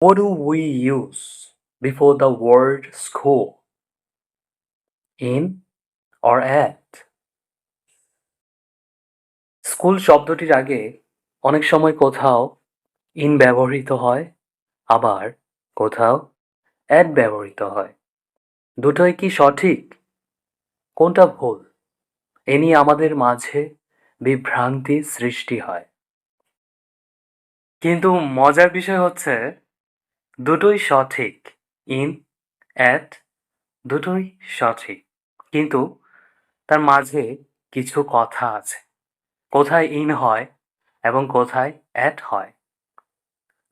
What do we use before the word school? In or at? School শব্দটির আগে অনেক সময় কোথাও ইন ব্যবহৃত হয়, আবার কোথাও অ্যাট ব্যবহৃত হয়। দুটোই কি সঠিক? কোনটা ভুল? এ নিয়ে আমাদের মাঝে বিভ্রান্তি সৃষ্টি হয়। কিন্তু মজার বিষয় হচ্ছে দুটোই সঠিক। ইন, অ্যাট দুটোই সঠিক। কিন্তু তার মাঝে কিছু কথা আছে। কোথায় ইন হয় এবং কোথায় অ্যাট হয়।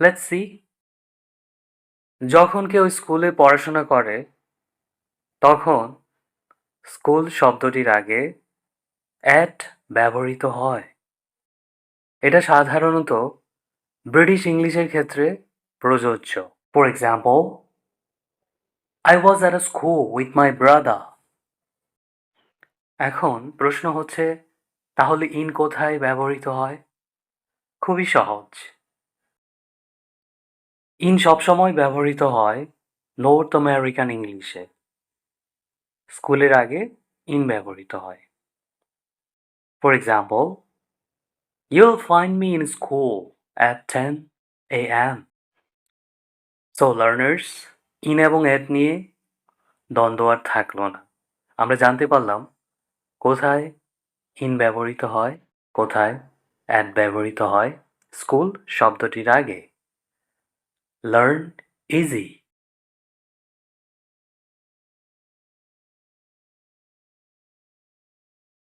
Let's see. যখন কেউ স্কুলে পড়াশোনা করে তখন স্কুল শব্দটির আগে অ্যাট ব্যবহৃত হয়। এটা সাধারণত ব্রিটিশ ইংলিশের ক্ষেত্রে প্রযোজ্য। For example, I was at a school with my brother. এখন প্রশ্ন হচ্ছে, তাহলে ইন কোথায় ব্যবহৃত হয়? খুবই সহজ। ইন সবসময় ব্যবহৃত হয় নর্থ আমেরিকান ইংলিশে। স্কুলের আগে ইন ব্যবহৃত হয়। For example, you'll find me in school at 10 a.m. So learners, in এবং অ্যাট নিয়ে দ্বন্দ্ব আর থাকলো না। আমরা জানতে পারলাম কোথায় ইন ব্যবহৃত হয়, কোথায় অ্যাট ব্যবহৃত হয় স্কুল শব্দটির আগে। Learn easy.